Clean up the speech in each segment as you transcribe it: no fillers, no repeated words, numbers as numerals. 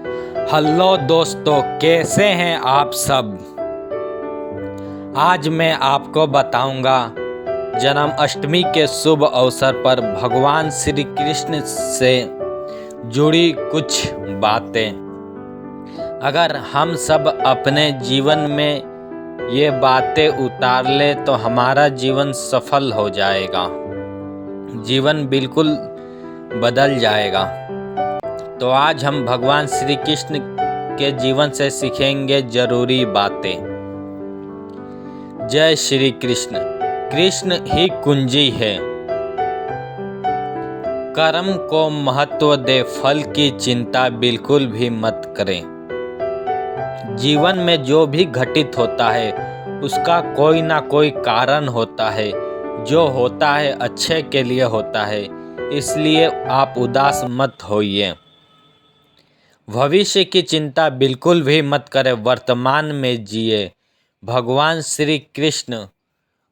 Hello दोस्तों, कैसे हैं आप सब। आज मैं आपको बताऊंगा जन्माष्टमी के शुभ अवसर पर भगवान श्री कृष्ण से जुड़ी कुछ बातें। अगर हम सब अपने जीवन में ये बातें उतार ले तो हमारा जीवन सफल हो जाएगा, जीवन बिल्कुल बदल जाएगा। तो आज हम भगवान श्री कृष्ण के जीवन से सीखेंगे जरूरी बातें। जय श्री कृष्ण। कृष्ण ही कुंजी है। कर्म को महत्व दे, फल की चिंता बिल्कुल भी मत करें। जीवन में जो भी घटित होता है उसका कोई ना कोई कारण होता है। जो होता है अच्छे के लिए होता है, इसलिए आप उदास मत होइए। भविष्य की चिंता बिल्कुल भी मत करें, वर्तमान में जिए। भगवान श्री कृष्ण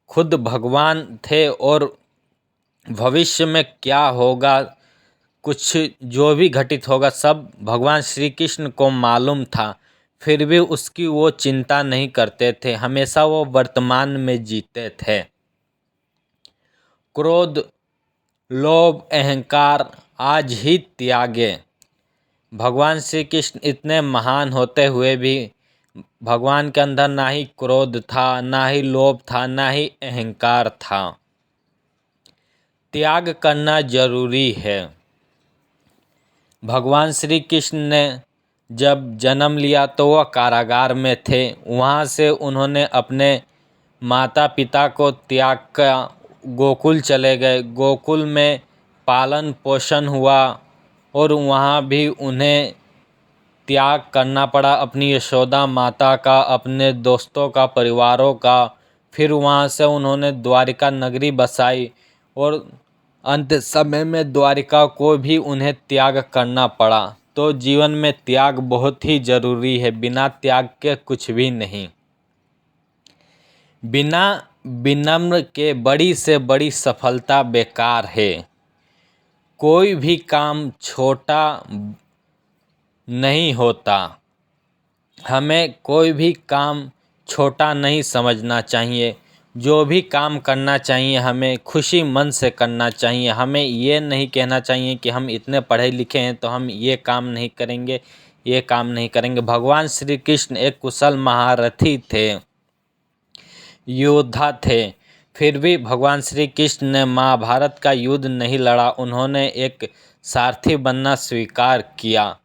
खुद भगवान थे और भविष्य में क्या होगा, कुछ जो भी घटित होगा सब भगवान श्री कृष्ण को मालूम था। फिर भी उसकी वो चिंता नहीं करते थे, हमेशा वो वर्तमान में जीते थे। क्रोध, लोभ, अहंकार आज ही त्यागे। भगवान श्री कृष्ण इतने महान होते हुए भी भगवान के अंदर ना ही क्रोध था, ना ही लोभ था, ना ही अहंकार था। त्याग करना जरूरी है। भगवान श्री कृष्ण ने जब जन्म लिया तो वह कारागार में थे। वहाँ से उन्होंने अपने माता पिता को त्याग कर गोकुल चले गए। गोकुल में पालन पोषण हुआ और वहाँ भी उन्हें त्याग करना पड़ा, अपनी यशोदा माता का, अपने दोस्तों का, परिवारों का। फिर वहाँ से उन्होंने द्वारिका नगरी बसाई और अंत समय में द्वारिका को भी उन्हें त्याग करना पड़ा। तो जीवन में त्याग बहुत ही ज़रूरी है, बिना त्याग के कुछ भी नहीं। बिना विनम्र के बड़ी से बड़ी सफलता बेकार है। कोई भी काम छोटा नहीं होता। हमें कोई भी काम छोटा नहीं समझना चाहिए। जो भी काम करना चाहिए हमें खुशी मन से करना चाहिए। हमें ये नहीं कहना चाहिए कि हम इतने पढ़े लिखे हैं तो हम ये काम नहीं करेंगे, ये काम नहीं करेंगे। भगवान श्री कृष्ण एक कुशल महारथी थे, योद्धा थे। फिर भी भगवान श्री कृष्ण ने महाभारत का युद्ध नहीं लड़ा। उन्होंने एक सारथी बनना स्वीकार किया।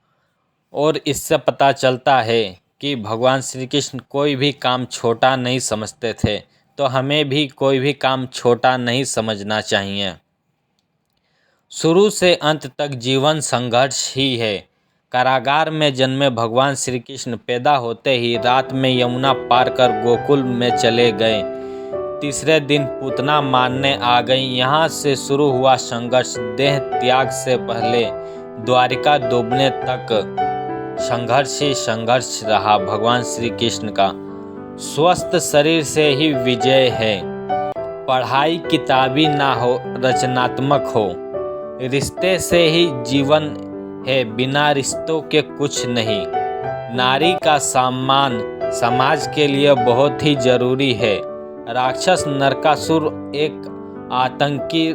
और इससे पता चलता है कि भगवान श्री कृष्ण कोई भी काम छोटा नहीं समझते थे। तो हमें भी कोई भी काम छोटा नहीं समझना चाहिए। शुरू से अंत तक जीवन संघर्ष ही है। कारागार में जन्मे भगवान श्री कृष्ण पैदा होते ही रात में यमुना पार कर गोकुल में चले गए। तीसरे दिन पूतना मारने आ गई। यहाँ से शुरू हुआ संघर्ष। देह त्याग से पहले द्वारिका डूबने तक संघर्ष ही संघर्ष रहा भगवान श्री कृष्ण का। स्वस्थ शरीर से ही विजय है। पढ़ाई किताबी ना हो, रचनात्मक हो। रिश्ते से ही जीवन है, बिना रिश्तों के कुछ नहीं। नारी का सम्मान समाज के लिए बहुत ही जरूरी है। राक्षस नरकासुर एक आतंकी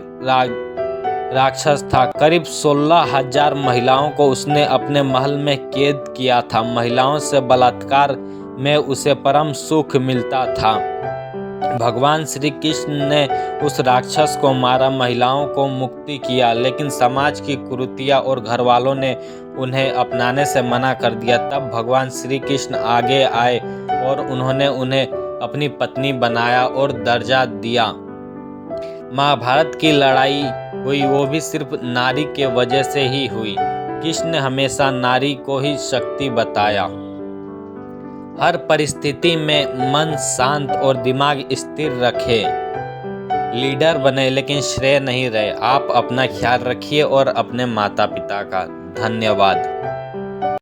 राक्षस था। करीब 16,000 महिलाओं को उसने अपने महल में कैद किया था। महिलाओं से बलात्कार में उसे परम सुख मिलता था। भगवान श्री कृष्ण ने उस राक्षस को मारा, महिलाओं को मुक्ति किया। लेकिन समाज की कुरीतियां और घर वालों ने उन्हें अपनाने से मना कर दिया। तब भगवान श्री कृष्ण आगे आए और उन्होंने उन्हें अपनी पत्नी बनाया और दर्जा दिया। महाभारत की लड़ाई हुई, वो भी सिर्फ नारी के वजह से ही हुई। कृष्ण ने हमेशा नारी को ही शक्ति बताया। हर परिस्थिति में मन शांत और दिमाग स्थिर रखे। लीडर बने लेकिन श्रेय नहीं रहे। आप अपना ख्याल रखिए और अपने माता पिता का। धन्यवाद।